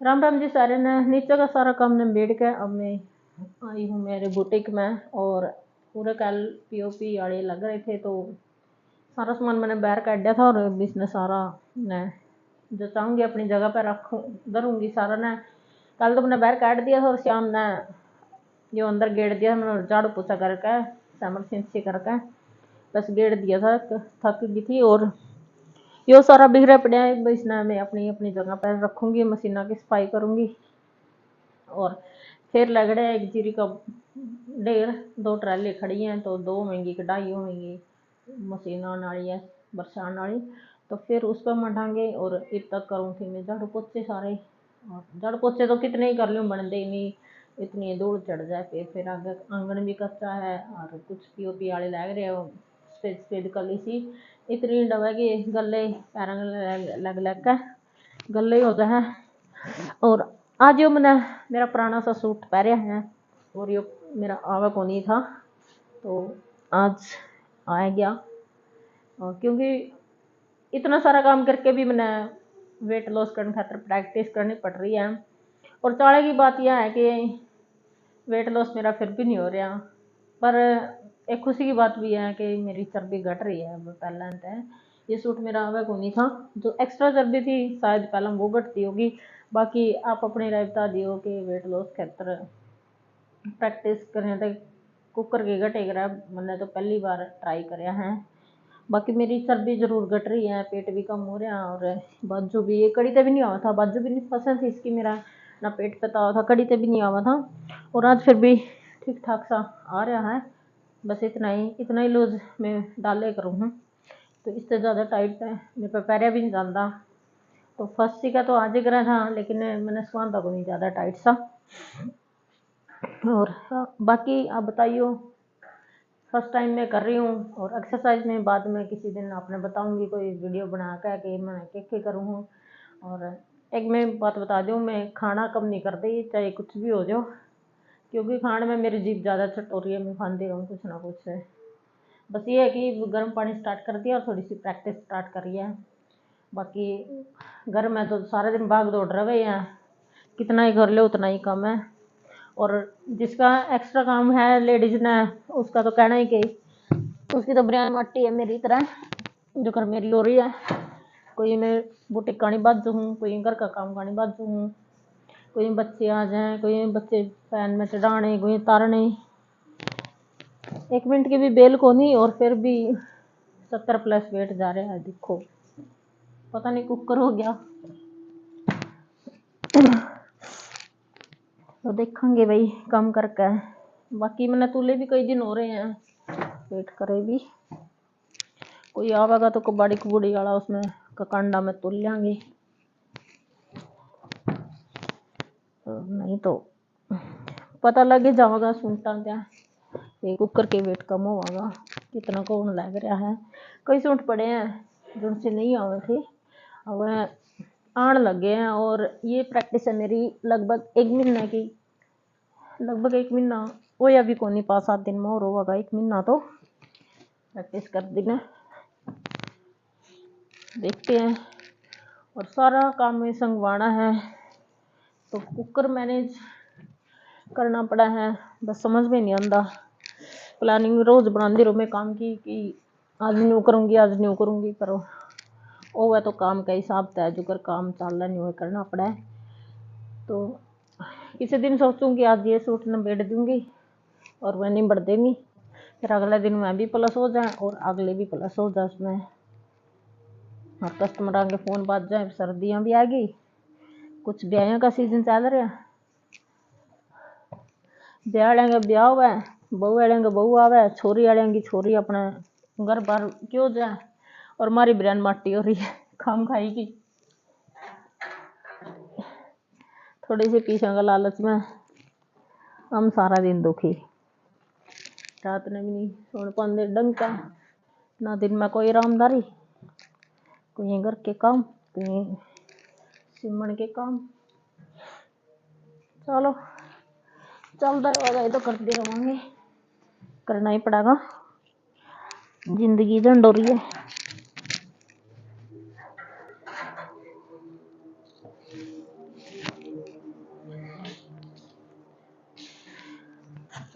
राम राम जी सारे ने। नीचे का सारा काम निबेड़ के अब मैं आई हूँ मेरे बुटीक में। और पूरे कल पीओपी वाले लग रहे थे तो सारा सामान मैंने बाहर काट दिया था। और इसने सारा मैं जो चाहूँगी अपनी जगह पर रखूँ धरूँगी सारा ने। कल तो मैंने बाहर काट दिया था और शाम ने जो अंदर गेड़ दिया मैंने झाड़ू पोछा करके इमरजेंसी करके बस गेड़ दिया था। थक गई थी और यो सारा बिखरा पड़ा है। इसने मैं अपनी अपनी जगह पर रखूँगी, मशीना की सफाई करूँगी। और फिर लग रहा है एक जीरी का ढेर 2 ट्राली खड़ी हैं तो 2 महंगी कढ़ाई होंगी मशीन आने वाली है बरसाने वाली। तो फिर उस पर मंडांगे और इत तक करूँ थी मैं झाड़ू पोछे सारे। और झाड़ू पोछे तो कितने ही कर लूँ बनते नहीं, इतनी धूल चढ़ जाए। फिर आगे आंगन भी कच्चा है और कुछ पीओपी वाले लग रहे हो सफेद सफेद कली सी इतनी डबेगी गले पैर लग लग के गले होता है। और आज यो मैंने मेरा पुराना सा सूट पहना है और यो मेरा आवा को नहीं था तो आज आ गया। क्योंकि इतना सारा काम करके भी मैंने वेट लॉस करने खातर प्रैक्टिस करनी पड़ रही है। और चाले की बात यह है कि वेट लॉस मेरा फिर भी नहीं हो रहा, पर एक खुशी की बात भी है कि मेरी चर्बी घट रही है। अब पहले है ये सूट मेरा आवा को नहीं था, जो एक्स्ट्रा चर्बी थी शायद पहले वो घटती होगी। बाकी आप अपनी राय बता दियो कि वेट लॉस खातर प्रैक्टिस करने तक कुकर के घटे करा मैंने तो पहली बार ट्राई कराया है। बाकी मेरी चर्बी जरूर घट रही है, पेट भी कम हो रहा है और बाजू भी ये कड़ी तक भी नहीं आवा था, बाजू भी नहीं पसंद थी इसकी मेरा ना पेट पता हुआ था, कड़ी तक भी नहीं आवा था। और आज फिर भी ठीक ठाक सा आ रहा है। बस इतना ही लूज मैं डाले करूँ हूँ तो इससे ज़्यादा टाइट है मेरे पे पैर भी नहीं जाता। तो फर्स्ट सी का तो आज ही करा था लेकिन मैंने स्वादा को नहीं ज़्यादा टाइट सा। और बाकी आप बताइयो, फर्स्ट टाइम मैं कर रही हूँ और एक्सरसाइज में बाद में किसी दिन आपने बताऊंगी कोई वीडियो बना कर कि मैं क्या करूँ हूँ। और एक मैं बात बता दूँ, मैं खाना कम नहीं करती चाहे कुछ भी हो जाओ, क्योंकि खाने में मेरी जीभ ज़्यादा चट हो रही है, मैं खाती रहूँ कुछ ना कुछ है। बस ये है कि गर्म पानी स्टार्ट कर दिया और थोड़ी सी प्रैक्टिस स्टार्ट करी है। बाकी घर में तो सारा दिन भाग दौड़ रहे हैं, कितना ही कर लो उतना ही कम है। और जिसका एक्स्ट्रा काम है लेडीज ने उसका तो कहना ही कि उसकी तो बरियान माटी है मेरी तरह जो कर मेरी हो रही है। कोई मैं बुटीक कानी बाजू हूँ, कोई घर का काम कानी बाजू हूँ, कोई बच्चे आ जाए, कोई बच्चे फैन में चढ़ाने, कोई तारने। 1 मिनट की भी बेल को नहीं और फिर भी 70+ वेट जा रहा है। देखो पता नहीं कुकर हो गया तो देखेंगे भाई कम करके। बाकी मैंने तुले भी कई दिन हो रहे हैं वेट करे भी। कोई आवेगा तो कबाड़ी कबूड़ी वाला उसमें ककांडा में तुल लेंगे, नहीं तो पता लगे जाएगा सुनता क्या ये कुकर के वेट कम होगा कितना कौन लग रहा है। कई सूट पड़े हैं जो उनसे नहीं आए थे अब आने लगे हैं। और ये प्रैक्टिस है मेरी लगभग 1 महीना की, लगभग 1 महीना वो या भी कोनी 5-7 दिन में और होगा 1 महीना तो प्रैक्टिस कर देना देखते हैं। और सारा काम में संगवाना है तो कुकर मैनेज करना पड़ा है, बस समझ में नहीं आता। प्लानिंग रोज बनाती रहूँ मैं काम की कि आज न्यू करूँगी आज न्यू करूँगी, पर वो है तो काम का हिसाब तय जो कर काम चल रहा नहीं करना पड़ा है। तो किसी दिन सोचूंगी आज ये सूट निबेड़ दूंगी और वह निबड़ देंगी, फिर अगले दिन मैं भी प्लस हो जाए और अगले भी प्लस हो जाए उसमें। और कस्टमर आगे फ़ोन बाज जाए, सर्दियाँ भी आ गई, कुछ ब्याह का सीजन चल रहा है, ब्याह वाले का ब्याह हुआ है, बहू वाले का बहू आवे, छोरी वाले की छोरी अपने घर बार क्यों जाए। और हमारी ब्रांड माटी हो रही है खाम खाई की थोड़ी सी पीछे का लालच में हम सारा दिन दुखी, रात ने भी नहीं सोने पाते ढंग का, ना दिन में कोई आरामदारी, कोई घर के काम, कोई सिमण के काम। चलो चलता रहेगा ये तो करते रहेंगे, करना ही पड़ेगा, जिंदगी झंड हो रही है।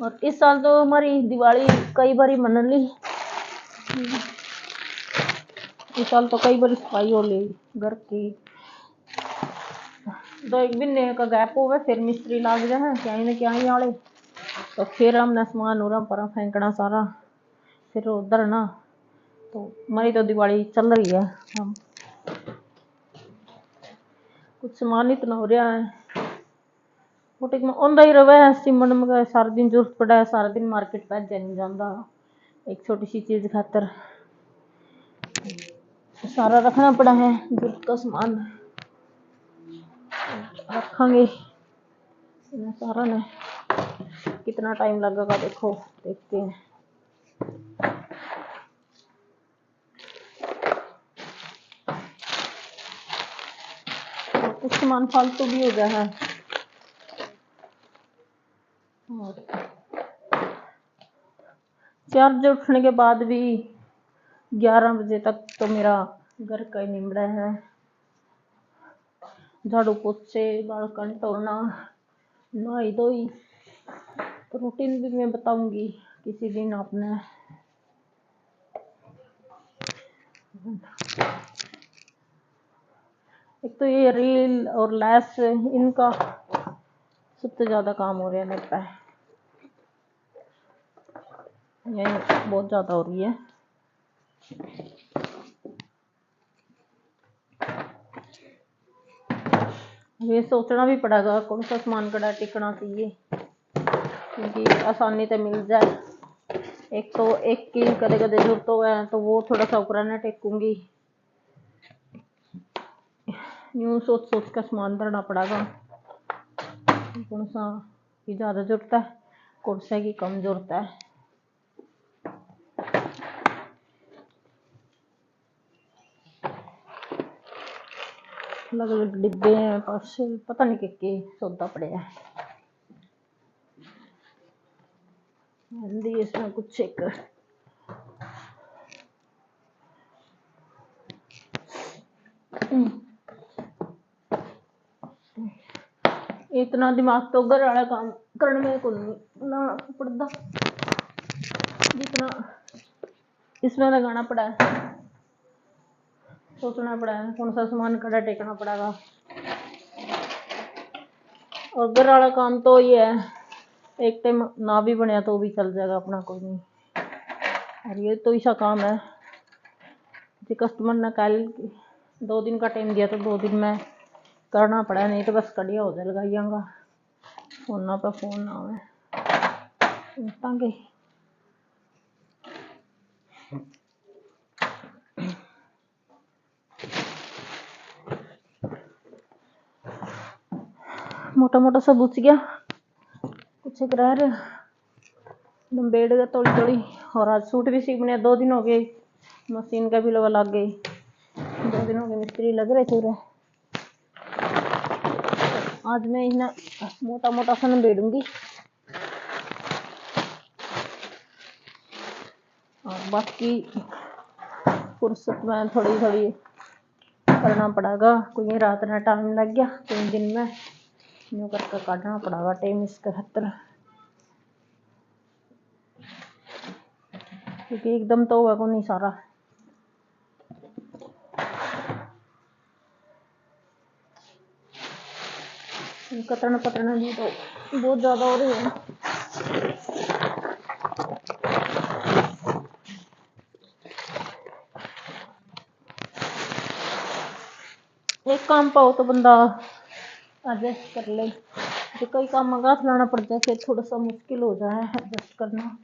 और इस साल तो हमारी दिवाली कई बारी मन ली, इस साल तो कई बार सफाई हो ली घर की। तो एक महीने का गैप होवे फिर मिस्त्री लाग जाए क्या न क्या ही आले, तो फिर हमने सामान उरा पर फेंकना सारा, फिर उधर ना। तो हमारी तो दिवाली चल रही है, हम कुछ सामान इतना हो रहा है बुटीक में आंदा ही रवे है, सिमन में सारा दिन जरूरत पड़ा है, सारा दिन मार्केट भज नहीं जाता एक छोटी सी चीज खातर, सारा रखना पड़ा है जरूरत का सामान रखेंगे सारा ने। कितना टाइम लगेगा देखो, देखते हैं। कुछ सामान फालतू भी हो गया है। और 4 बजे उठने के बाद भी 11 बजे तक तो मेरा घर का ही निमड़ा है, झाड़ू पोछे बालकन टोलना नहाई धोई। तो रूटीन भी मैं बताऊंगी किसी दिन आपने। एक तो ये रील और लैस इनका सबसे ज्यादा काम हो रहा है मेरे पे, ये बहुत ज्यादा हो रही है। ये सोचना भी पड़ेगा कौन सा सामान कड़ा टिकना चाहिए, क्योंकि आसानी से मिल जाए। एक तो एक की कदे कदे जरूरत हो है तो वो थोड़ा सा ऊपर टेकूंगी, यूं सोच सोच कर सामान भरना पड़ेगा कौन सा की ज्यादा जरूरत है कौन सा की कम जरूरत है। अलग अलग डिब्बे हैं पास, पता नहीं के सौदा पड़े है हिंदी इसमें कुछ एक इतना दिमाग तो घर वाला काम करने में को ना पड़ता जितना इसमें लगाना पड़ा है, सोचना पड़ा है कौन सा सामान कड़ा टेकना पड़ेगा। और घर वाला काम तो ये है एक टाइम ना भी बनया तो भी चल जाएगा अपना, कोई नहीं। और ये तो ऐसा काम है जो कस्टमर ने कल 2 दिन का टाइम दिया तो 2 दिन में करना पड़ा, नहीं तो बस कड़िया हो जाए लगाइएगा फोन पे फोन ना आवे टांगे। मोटा मोटा सब बुझ गया, कुछ एक रह रहा बेड़ गया थोड़ी थोड़ी। और आज सूट भी सीख बने 2 दिन हो गए, मशीन का भी लगा लग गई, 2 दिन हो गए मिस्त्री लग रहे थे। आज मैं इन्हें मोटा मोटा सा बेड़ूंगी और बाकी फुर्सत में थोड़ी थोड़ी करना पड़ेगा। कोई रात में टाइम लग गया 3 दिन में यूँ करके काटना पड़ेगा टाइम इसके खातर, क्योंकि एकदम तो होगा को नहीं सारा। कतरन पतरन भी तो बहुत ज्यादा हो रही है। एक काम पाओ तो बंदा एडजस्ट कर ले, जो कई काम मंगा लाना पड़ता है फिर थोड़ा सा मुश्किल हो जाए एडजस्ट करना।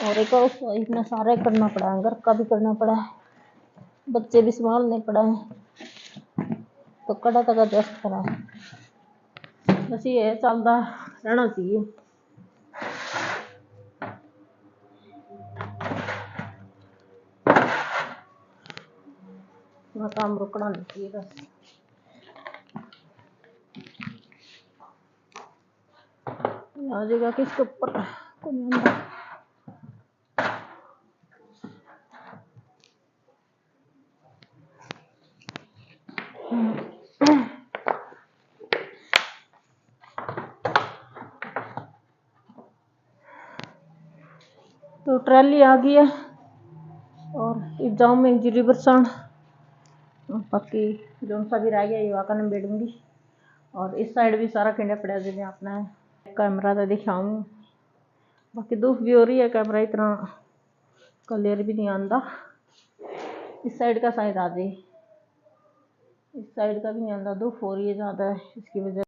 और एक इतना सारा करना पड़ा है, घर का भी करना पड़ा है, बच्चे भी संभालने पड़ा है, तो कड़ा तक एडजस्ट करा है। बस ये चलता रहना चाहिए, ना काम रुकना नहीं चाहिए बस। आ जाएगा किसके ऊपर को नहीं आंदा। तो ट्राली आ गई है और इस जाऊँ मैं जीरी बरसाण। बाकी जो सा भी रह गया ये वाका बेड़ूंगी। और इस साइड भी सारा खिंडा पड़ा जिन्हें अपना है कैमरा तो दिखाऊँ। बाकी धूप भी हो रही है, कैमरा इतना क्लियर भी नहीं आता। इस साइड का शायद आ जाए, इस साइड का भी नहीं आता, धूप हो रही है ज़्यादा इसकी वजह